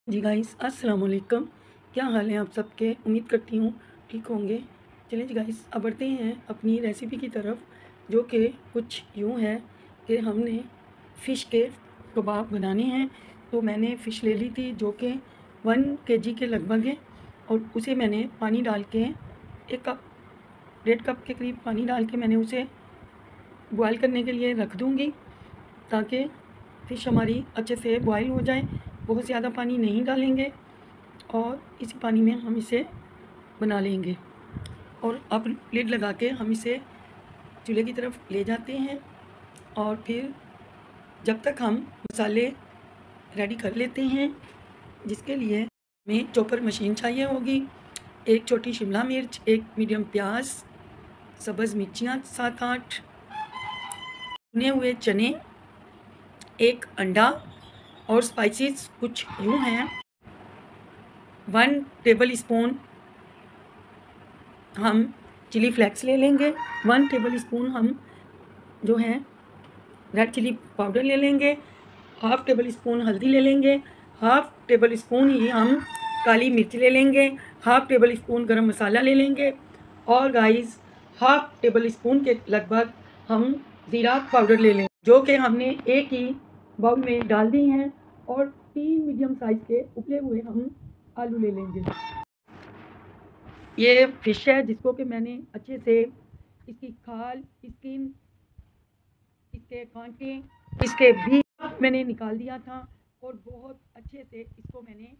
जी guys, अस्सलाम वालेकुम। क्या हाल है आप सबके? उम्मीद करती हूँ ठीक होंगे। चलिए जी गाइस, अब बढ़ते हैं अपनी रेसिपी की तरफ, जो कि कुछ यूँ है कि हमने फ़िश के कबाब बनाने हैं। तो मैंने फ़िश ले ली थी जो कि 1 केजी के लगभग है, और उसे मैंने पानी डाल के 1 कप 1.5 कप के करीब पानी डाल के मैंने उसे बॉयल करने के लिए रख दूँगी, ताकि फ़िश हमारी अच्छे से बॉयल हो जाए। बहुत ज़्यादा पानी नहीं डालेंगे और इसी पानी में हम इसे बना लेंगे। और अब लिड लगा के हम इसे चूल्हे की तरफ ले जाते हैं, और फिर जब तक हम मसाले रेडी कर लेते हैं, जिसके लिए हमें चॉपर मशीन चाहिए होगी। 1 छोटी शिमला मिर्च, 1 मीडियम प्याज, सब्ज़ मिर्चियाँ 7-8, भुने हुए चने, 1 अंडा, और स्पाइसेस कुछ यूँ हैं। 1 टेबल स्पून हम चिली फ्लेक्स ले लेंगे। 1 टेबल स्पून हम जो है रेड चिली पाउडर ले लेंगे। हाफ़ टेबल स्पून हल्दी ले लेंगे। हाफ़ टेबल स्पून ही हम काली मिर्च ले लेंगे। हाफ़ टेबल स्पून गरम मसाला ले लेंगे। और गाइस, हाफ़ टेबल स्पून के लगभग हम ज़ीरा पाउडर ले लेंगे, जो कि हमने एक ही बाउल में डाल दी हैं। और 3 मीडियम साइज़ के उबले हुए हम आलू ले लेंगे। ये फ़िश है जिसको कि मैंने अच्छे से इसकी खाल, स्किन, इसके कांटे, इसके बीज मैंने निकाल दिया था, और बहुत अच्छे से इसको मैंने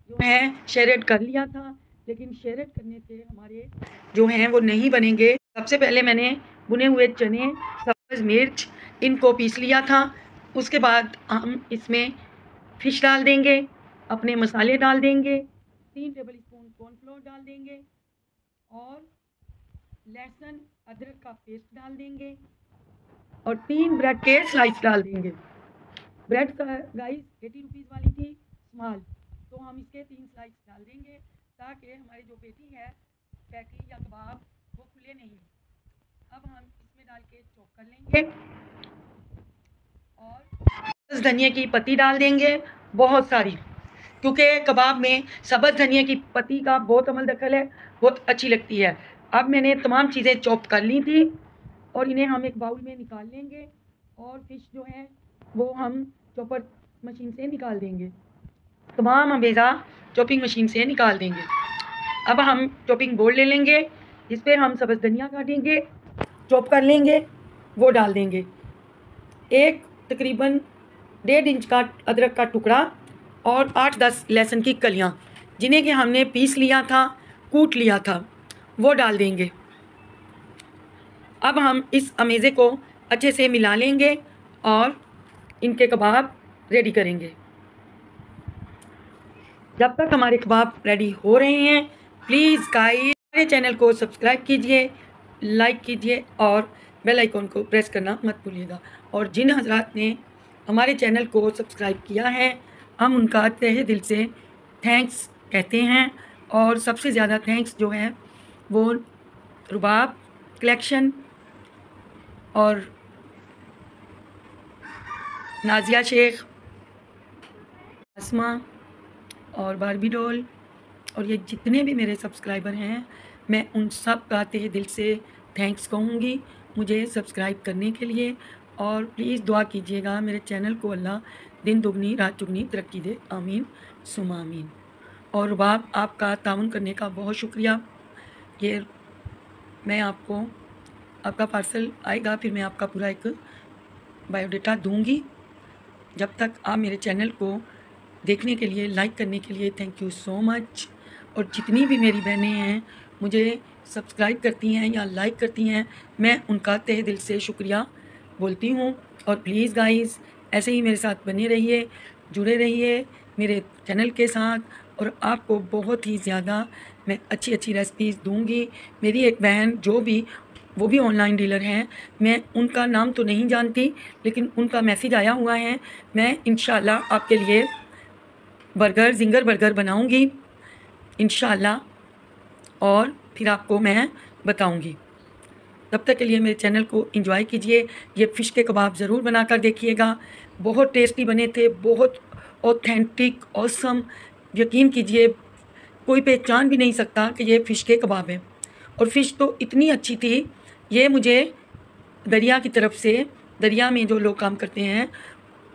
जो है शेरेड कर लिया था। लेकिन शेरेड करने से हमारे जो हैं वो नहीं बनेंगे। सबसे पहले मैंने भुने हुए चने, सब्ज़ मिर्च, इनको पीस लिया था। उसके बाद हम इसमें फ़िश डाल देंगे, अपने मसाले डाल देंगे, 3 टेबल स्पून कॉर्नफ्लोर डाल देंगे, और लहसुन अदरक का पेस्ट डाल देंगे, और 3 ब्रेड के स्लाइस डाल देंगे। ब्रेड गाइस 80 रुपीज़ वाली थी स्मॉल, तो हम इसके 3 स्लाइस डाल देंगे, ताकि हमारी जो पैटी या कबाब वो खुले नहीं। अब हम इसमें डाल के चॉप कर लेंगे, और धनिया की पत्ती डाल देंगे, बहुत सारी, क्योंकि कबाब में सब्ज़ धनिया की पत्ती का बहुत अमल दखल है, बहुत अच्छी लगती है। अब मैंने तमाम चीज़ें चॉप कर ली थी, और इन्हें हम एक बाउल में निकाल लेंगे, और फ़िश जो है वो हम चॉपर मशीन से निकाल देंगे। तमाम अमेज़ा चॉपिंग मशीन से निकाल देंगे। अब हम चॉपिंग बोर्ड ले लेंगे, जिस पे हम सब्ज़ धनिया काटेंगे, चॉप कर लेंगे, वो डाल देंगे। एक तकरीबन 1.5 इंच का अदरक का टुकड़ा, और 8-10 लहसुन की कलियाँ, जिन्हें कि हमने पीस लिया था, कूट लिया था, वो डाल देंगे। अब हम इस अमेज़े को अच्छे से मिला लेंगे, और इनके कबाब रेडी करेंगे। जब तक हमारे कबाब रेडी हो रहे हैं, प्लीज़ गाइस हमारे चैनल को सब्सक्राइब कीजिए, लाइक कीजिए, और बेल आइकन को प्रेस करना मत भूलिएगा। और जिन हज़रात ने हमारे चैनल को सब्सक्राइब किया है, हम उनका तहे दिल से थैंक्स कहते हैं। और सबसे ज़्यादा थैंक्स जो है वो रुबाब कलेक्शन, और नाजिया शेख, आसमा, और बारबी डॉल, और ये जितने भी मेरे सब्सक्राइबर हैं, मैं उन सब का तहे दिल से थैंक्स कहूँगी मुझे सब्सक्राइब करने के लिए। और प्लीज़ दुआ कीजिएगा मेरे चैनल को अल्लाह दिन दुगनी रात चुगनी तरक्की दे, आमीन सुमा आमीन। और रुबाब, आपका ताउन करने का बहुत शुक्रिया। ये मैं आपको, आपका पार्सल आएगा, फिर मैं आपका पूरा एक बायोडाटा दूँगी। जब तक आप मेरे चैनल को देखने के लिए, लाइक करने के लिए थैंक यू सो मच। और जितनी भी मेरी बहनें हैं मुझे सब्सक्राइब करती हैं या लाइक करती हैं, मैं उनका तहे दिल से शुक्रिया बोलती हूँ। और प्लीज़ गाइस, ऐसे ही मेरे साथ बने रहिए, जुड़े रहिए मेरे चैनल के साथ, और आपको बहुत ही ज़्यादा मैं अच्छी अच्छी रेसिपीज़ दूँगी। मेरी एक बहन जो भी, वो भी ऑनलाइन डीलर हैं, मैं उनका नाम तो नहीं जानती, लेकिन उनका मैसेज आया हुआ है। मैं इंशाल्लाह आपके लिए बर्गर, ज़िंगर बर्गर बनाऊंगी इंशाल्लाह, और फिर आपको मैं बताऊंगी। तब तक के लिए मेरे चैनल को एंजॉय कीजिए। ये फ़िश के कबाब ज़रूर बनाकर देखिएगा, बहुत टेस्टी बने थे, बहुत ऑथेंटिक ऑसम, यकीन कीजिए कोई पहचान भी नहीं सकता कि ये फ़िश के कबाब हैं। और फ़िश तो इतनी अच्छी थी, ये मुझे दरिया की तरफ से, दरिया में जो लोग काम करते हैं,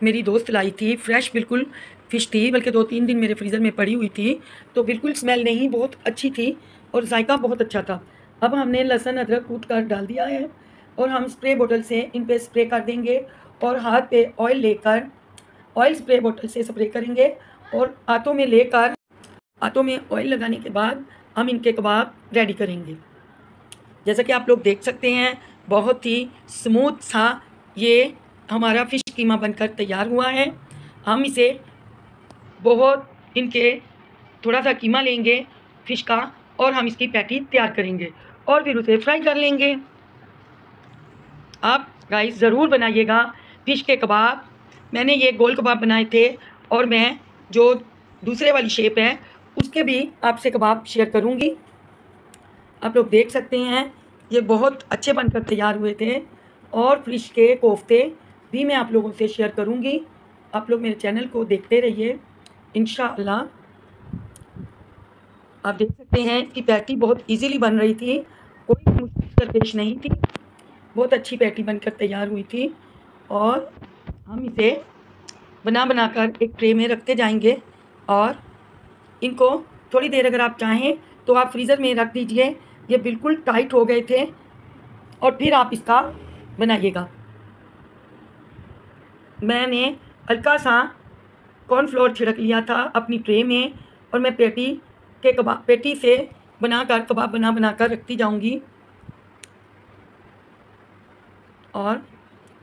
मेरी दोस्त लाई थी। फ्रेश बिल्कुल फ़िश थी, बल्कि 2-3 दिन मेरे फ्रीज़र में पड़ी हुई थी, तो बिल्कुल स्मेल नहीं, बहुत अच्छी थी और जायका बहुत अच्छा था। अब हमने लहसुन अदरक कूट कर डाल दिया है और हम स्प्रे बोतल से इन पे स्प्रे कर देंगे और हाथ पे ऑयल लेकर ऑयल स्प्रे बोतल से स्प्रे करेंगे और हाथों में ऑयल लगाने के बाद हम इनके कबाब रेडी करेंगे। जैसा कि आप लोग देख सकते हैं, बहुत ही स्मूथ सा ये हमारा फ़िश कीमा बनकर तैयार हुआ है। हम इसे थोड़ा सा कीमा लेंगे फ़िश का और हम इसकी पैटी तैयार करेंगे और फिर उसे फ्राई कर लेंगे। आप गाइस ज़रूर बनाइएगा फ़िश के कबाब। मैंने ये गोल कबाब बनाए थे और मैं जो दूसरे वाली शेप है उसके भी आपसे कबाब शेयर करूँगी। आप लोग देख सकते हैं ये बहुत अच्छे बनकर तैयार हुए थे और फ़िश के कोफ्ते भी मैं आप लोगों से शेयर करूँगी। आप लोग मेरे चैनल को देखते रहिए इंशाअल्लाह। आप देख सकते हैं कि पैटी बहुत इजीली बन रही थी, कोई मुश्किल दरपेश नहीं थी, बहुत अच्छी पैटी बनकर तैयार हुई थी और हम इसे बना कर एक ट्रे में रखते जाएंगे और इनको थोड़ी देर अगर आप चाहें तो आप फ्रीज़र में रख दीजिए। ये बिल्कुल टाइट हो गए थे और फिर आप इसका बनाइएगा। मैंने हल्का सा कॉर्नफ्लोर छिड़क लिया था अपनी ट्रे में और मैं पेटी से बनाकर कबाब बना कर रखती जाऊंगी और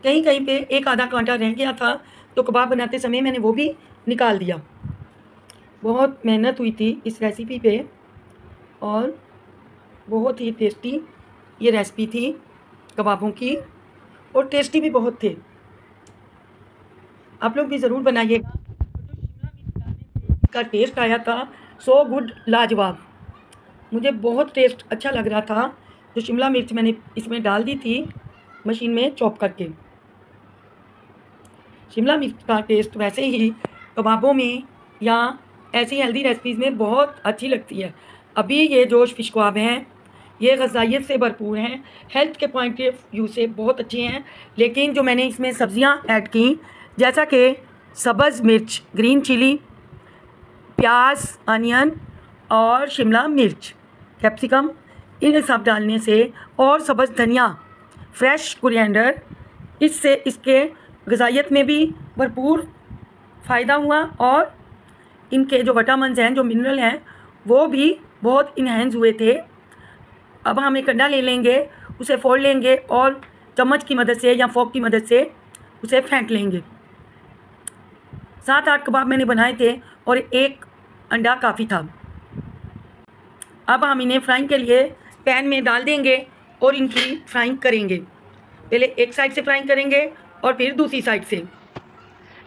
कहीं पे एक आधा कांटा रह गया था तो कबाब बनाते समय मैंने वो भी निकाल दिया। बहुत मेहनत हुई थी इस रेसिपी पे और बहुत ही टेस्टी ये रेसिपी थी कबाबों की और टेस्टी भी बहुत थे। आप लोग भी ज़रूर बनाइएगा। इसका टेस्ट आया था सो गुड, लाजवाब। मुझे बहुत टेस्ट अच्छा लग रहा था। जो शिमला मिर्च मैंने इसमें डाल दी थी मशीन में चॉप करके। शिमला मिर्च का टेस्ट वैसे ही कबाबों में या ऐसी हेल्दी रेसिपीज़ में बहुत अच्छी लगती है। अभी ये जो फ़िश कबाब हैं ये ग़ज़ाइयत से भरपूर हैं, हेल्थ के पॉइंट ऑफ व्यू से बहुत अच्छे हैं। लेकिन जो मैंने इसमें सब्ज़ियाँ ऐड की जैसा कि सब्ज़ मिर्च, ग्रीन चिली, प्याज, अनियन और शिमला मिर्च, कैप्सिकम, इन सब डालने से और सब्ज़ धनिया, फ्रेश कोरिएंडर, इससे इसके ग़ज़ाइयत में भी भरपूर फ़ायदा हुआ और इनके जो विटामिन्स हैं, जो मिनरल हैं, वो भी बहुत इन्हेंस हुए थे। अब हम एक अंडा ले लेंगे, उसे फोड़ लेंगे और चम्मच की मदद से या फोक की मदद से उसे फेंट लेंगे। 7-8 कबाब मैंने बनाए थे और एक अंडा काफ़ी था। अब हम इन्हें फ्राइंग के लिए पैन में डाल देंगे और इनकी फ्राइंग करेंगे। पहले एक साइड से फ्राइंग करेंगे और फिर दूसरी साइड से।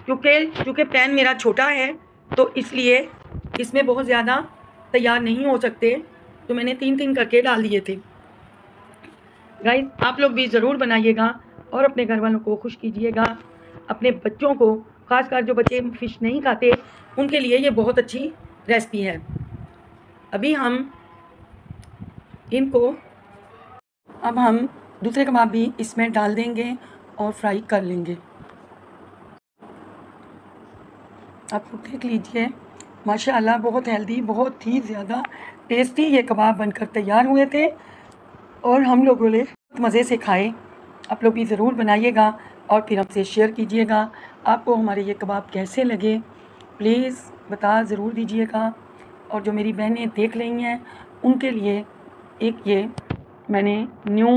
क्योंकि पैन मेरा छोटा है तो इसलिए इसमें बहुत ज़्यादा तैयार नहीं हो सकते, तो मैंने 3-3 करके डाल दिए थे। गाइस आप लोग भी ज़रूर बनाइएगा और अपने घर वालों को खुश कीजिएगा। अपने बच्चों को, ख़ासकर जो बच्चे फ़िश नहीं खाते, उनके लिए ये बहुत अच्छी रेसिपी है। अभी हम दूसरे कबाब भी इसमें डाल देंगे और फ्राई कर लेंगे। आप लोग देख लीजिए, माशाल्लाह बहुत हेल्दी, बहुत ही ज़्यादा टेस्टी ये कबाब बनकर तैयार हुए थे और हम लोगों ने मज़े से खाए। आप लोग भी ज़रूर बनाइएगा और फिर हमसे शेयर कीजिएगा आपको हमारे ये कबाब कैसे लगे। प्लीज़ बता ज़रूर दीजिएगा। और जो मेरी बहनें देख रही हैं उनके लिए एक ये मैंने न्यू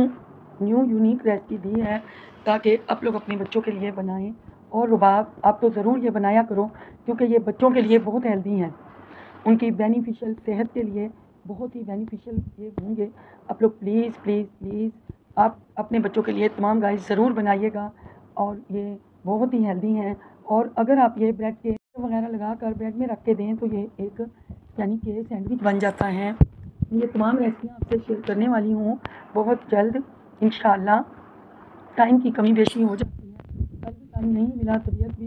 यूनिक रेसिपी दी है ताकि आप लोग अपने बच्चों के लिए बनाएं। और रुबाब आप तो ज़रूर ये बनाया करो क्योंकि ये बच्चों के लिए बहुत हेल्दी हैं, उनकी बेनिफिशियल सेहत के लिए बहुत ही बेनिफिशियल ये होंगे। आप लोग प्लीज़ आप अपने बच्चों के लिए तमाम गाइस ज़रूर बनाइएगा और ये बहुत ही हेल्दी हैं। और अगर आप ये ब्रेड के वगैरह लगा कर ब्रेड में रख के दें तो ये एक यानी कि सैंडविच बन जाता है। ये तमाम रेसिपियाँ आपसे शेयर करने वाली हूँ बहुत जल्द इंशाअल्लाह। टाइम की कमी बेशी हो जाती है, टाइम नहीं मिला, तबीयत भी